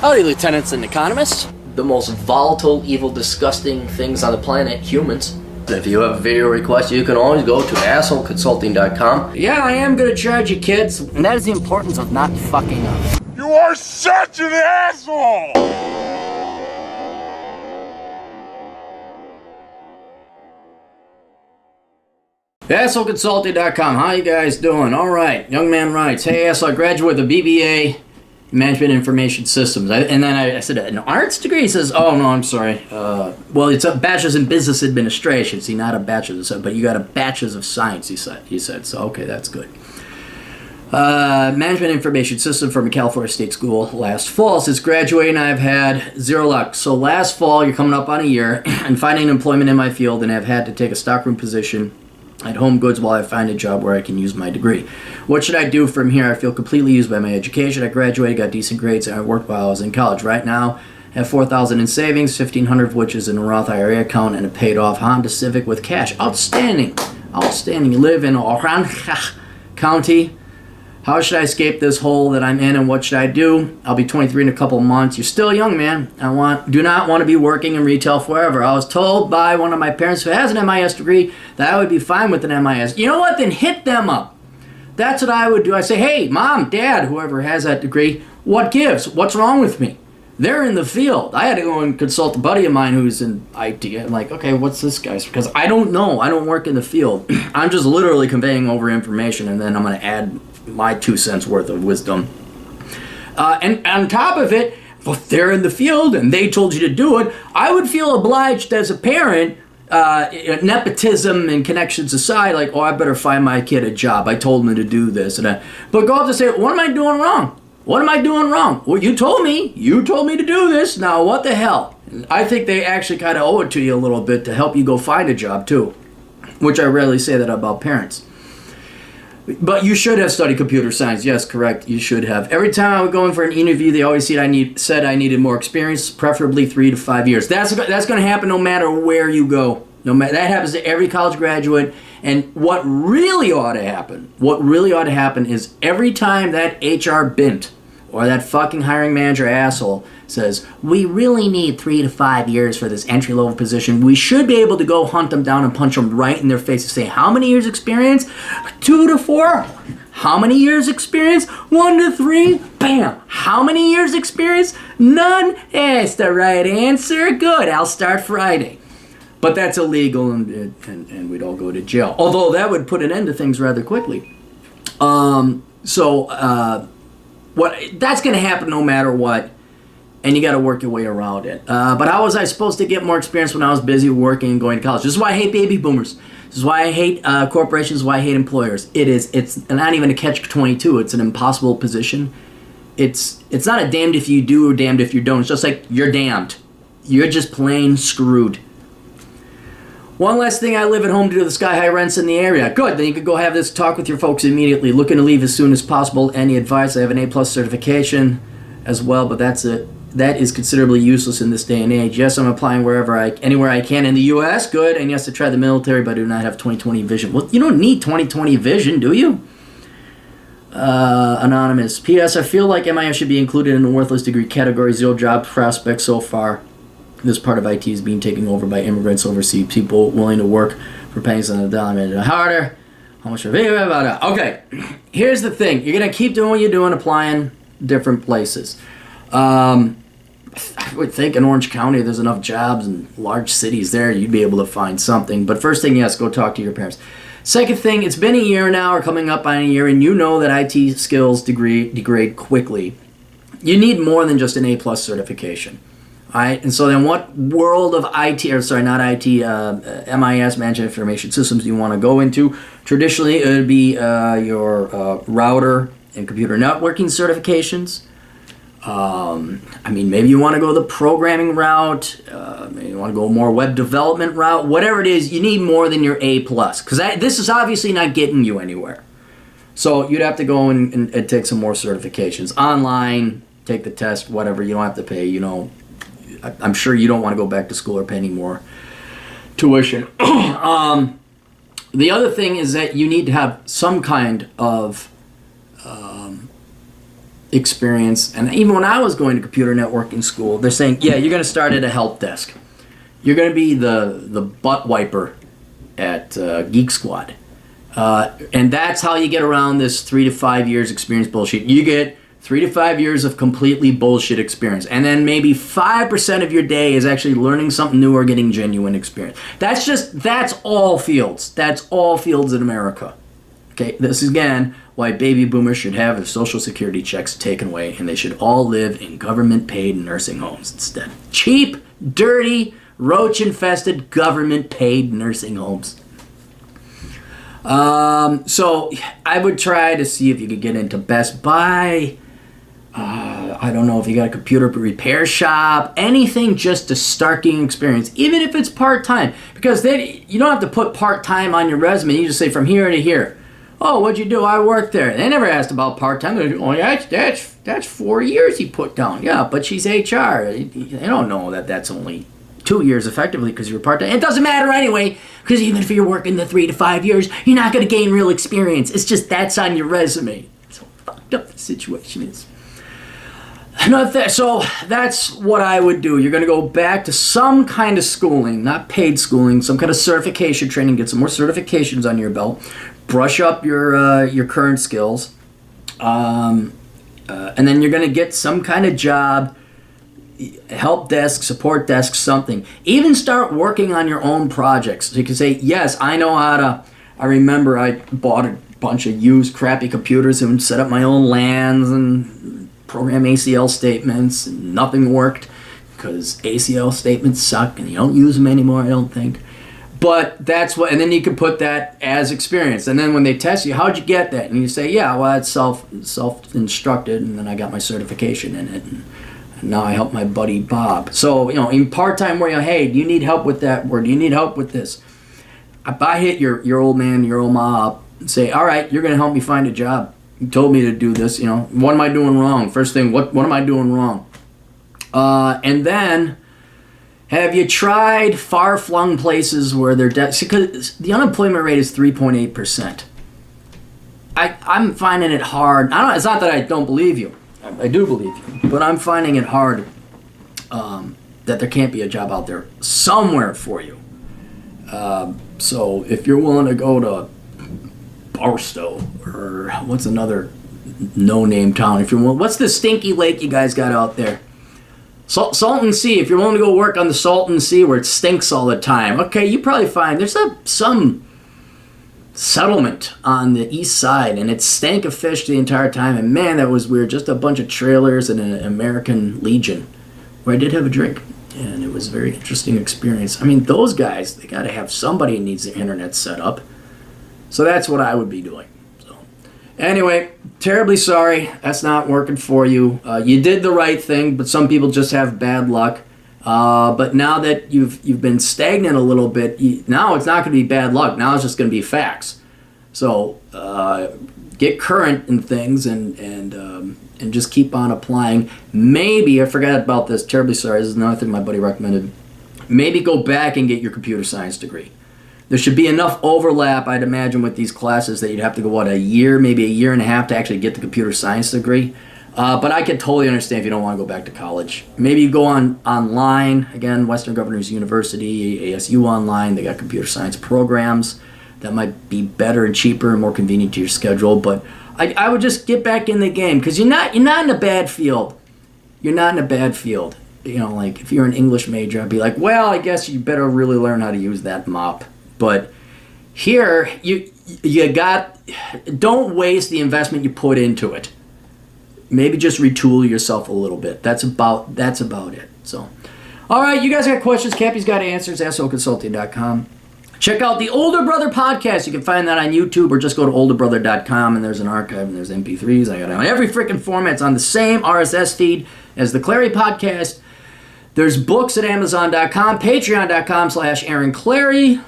Howdy, lieutenants and economists. The most volatile, evil, disgusting things on the planet, humans. If you have a video request, you can always go to assholeconsulting.com. Yeah, I am gonna charge you, kids. And that is the importance of not fucking up. You are such an asshole! AssholeConsulting.com. How you guys doing? All right. Young man writes, hey, asshole, I graduated with a BBA Management Information Systems. And then I said, an arts degree? He says, oh, no, I'm sorry. Well, it's a bachelor's in business administration. See, not a bachelor's, but you got a bachelor's of science, he said. So, okay, that's good. Management Information System from a California State School last fall. Since graduating, I've had zero luck. So last fall, you're coming up on a year, and finding employment in my field, and have had to take a stockroom position at Home Goods while I find a job where I can use my degree. What should I do from here? I feel completely used by my education. I graduated, got decent grades, and I worked while I was in college. Right now, I have $4,000 in savings, $1,500 of which is in a Roth IRA account, and a paid-off Honda Civic with cash. Outstanding. Outstanding. You live in Orange County. How should I escape this hole that I'm in, and what should I do? I'll be 23 in a couple of months. You're still young, man. Do not want to be working in retail forever. I was told by one of my parents who has an MIS degree that I would be fine with an MIS. You know what? Then hit them up. That's what I would do. I say, hey, mom, dad, whoever has that degree, what gives? What's wrong with me? They're in the field. I had to go and consult a buddy of mine who's in IT. I'm like, okay, what's this guy's? Because I don't know. I don't work in the field. I'm just literally conveying over information, and then I'm going to add my 2 cents worth of wisdom. And on top of it, if they're in the field and they told you to do it, I would feel obliged as a parent, nepotism and connections aside, like, oh, I better find my kid a job. I told him to do this. But go up to say, what am I doing wrong? What am I doing wrong? Well, you told me to do this. Now, what the hell? I think they actually kind of owe it to you a little bit to help you go find a job, too, which I rarely say that about parents. But you should have studied computer science. Yes, correct. You should have. Every time I would go in for an interview, they always said I needed more experience, preferably 3 to 5 years. That's going to happen no matter where you go. That happens to every college graduate. And what really ought to happen is every time that HR bint or that fucking hiring manager asshole says, we really need 3 to 5 years for this entry-level position, we should be able to go hunt them down and punch them right in their face and say, how many years experience? 2 to 4? How many years experience? 1 to 3? Bam! How many years experience? None? It's the right answer. Good, I'll start Friday. But that's illegal, and we'd all go to jail. Although that would put an end to things rather quickly. That's going to happen no matter what. And you got to work your way around it. But how was I supposed to get more experience when I was busy working and going to college? This is why I hate baby boomers. This is why I hate corporations. This is why I hate employers. It's not even a catch-22. It's an impossible position. It's not a damned if you do or damned if you don't. It's just like you're damned. You're just plain screwed. One last thing, I live at home due to the sky-high rents in the area. Good, then you could go have this talk with your folks immediately. Looking to leave as soon as possible. Any advice? I have an A+ certification as well, but that's it. That is considerably useless in this day and age. Yes, I'm applying anywhere I can in the U.S. Good, and yes, to try the military, but I do not have 20/20 vision. Well, you don't need 20/20 vision, do you? Anonymous. P.S. I feel like MIS should be included in the worthless degree category. Zero job prospects so far. This part of IT is being taken over by immigrants overseas. People willing to work for pennies on the dollar. Made it harder. How much of it about it? Okay, here's the thing. You're going to keep doing what you're doing, applying different places. I would think in Orange County there's enough jobs and large cities there you'd be able to find something. But first thing, yes, go talk to your parents. Second thing, it's been a year now or coming up on a year, and you know that IT skills degrade quickly. You need more than just an A+ certification. All right, and so then what world of MIS, Management Information Systems, do you want to go into? Traditionally, it would be your router and computer networking certifications. Maybe you want to go the programming route. Maybe you want to go more web development route. Whatever it is, you need more than your A+. Because this is obviously not getting you anywhere. So you'd have to go and take some more certifications. Online, take the test, whatever. You don't have to pay, I'm sure you don't want to go back to school or pay any more tuition. The other thing is that you need to have some kind of experience, and even when I was going to computer networking school, they're saying, yeah, you're going to start at a help desk. You're going to be the butt wiper at Geek Squad. And that's how you get around this 3 to 5 years experience bullshit. You get 3 to 5 years of completely bullshit experience. And then maybe 5% of your day is actually learning something new or getting genuine experience. That's all fields. That's all fields in America. Okay, this is again why baby boomers should have their Social Security checks taken away, and they should all live in government-paid nursing homes instead. Cheap, dirty, roach-infested, government-paid nursing homes. So I would try to see if you could get into Best Buy. I don't know if you got a computer repair shop, anything just to start getting experience, even if it's part-time. Because then you don't have to put part-time on your resume. You just say from here to here. Oh, what'd you do? I worked there. They never asked about part-time. They go, oh, that's 4 years he put down. Yeah, but she's HR. They don't know that that's only 2 years effectively because you're part-time. It doesn't matter anyway, because even if you're working the 3 to 5 years, you're not going to gain real experience. It's just that's on your resume. That's how fucked up the situation is. So that's what I would do. You're going to go back to some kind of schooling, not paid schooling, some kind of certification training, get some more certifications on your belt, brush up your current skills, and then you're going to get some kind of job, help desk, support desk, something. Even start working on your own projects. So you can say, yes, I know how to. I remember I bought a bunch of used crappy computers and set up my own LANs and program ACL statements, and nothing worked because ACL statements suck and you don't use them anymore, I don't think. But that's what, and then you can put that as experience. And then when they test you, how'd you get that? And you say, yeah, well, it's self-instructed, and then I got my certification in it, and now I help my buddy Bob. So, in part-time where hey, do you need help with that, or do you need help with this? If I hit your old man, your old ma up and say, all right, you're going to help me find a job. You told me to do this, what am I doing wrong? First thing, what am I doing wrong? And then, have you tried far-flung places where they're because the unemployment rate is 3.8%. I'm finding it hard. It's not that I don't believe you. I do believe you. But I'm finding it hard that there can't be a job out there somewhere for you. So if you're willing to go to Barstow, or what's another no-name town? If you're willing, what's the stinky lake you guys got out there? Salton Sea. If you're willing to go work on the Salton Sea where it stinks all the time, okay, you probably find there's some settlement on the east side, and it stank of fish the entire time. And man, that was weird. Just a bunch of trailers and an American Legion, where I did have a drink, and it was a very interesting experience. I mean, those guys, they got to have somebody who needs the internet set up. So that's what I would be doing. So anyway, terribly sorry that's not working for you. You did the right thing, but some people just have bad luck. But now that you've been stagnant a little bit, now it's not going to be bad luck. Now it's just going to be facts. So get current in things and just keep on applying. Maybe, I forgot about this, terribly sorry, this is another thing my buddy recommended. Maybe go back and get your computer science degree. There should be enough overlap, I'd imagine, with these classes that you'd have to go, a year, maybe a year and a half to actually get the computer science degree. But I can totally understand if you don't want to go back to college. Maybe you go online. Again, Western Governors University, ASU Online, they got computer science programs that might be better and cheaper and more convenient to your schedule. But I would just get back in the game, because you're not in a bad field. You're not in a bad field. Like if you're an English major, I'd be like, well, I guess you better really learn how to use that mop. But here, don't waste the investment you put into it. Maybe just retool yourself a little bit. That's about it. So, all right, you guys got questions? Cappy's got answers. SOconsulting.com. Check out the Older Brother podcast. You can find that on YouTube, or just go to olderbrother.com, and there's an archive, and there's MP3s. I got it on every freaking format. It's on the same RSS feed as the Clary podcast. There's books at Amazon.com, Patreon.com/Aaron Clary.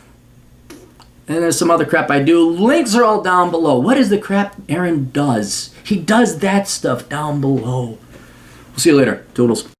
And there's some other crap I do. Links are all down below. What is the crap Aaron does? He does that stuff down below. We'll see you later. Toodles.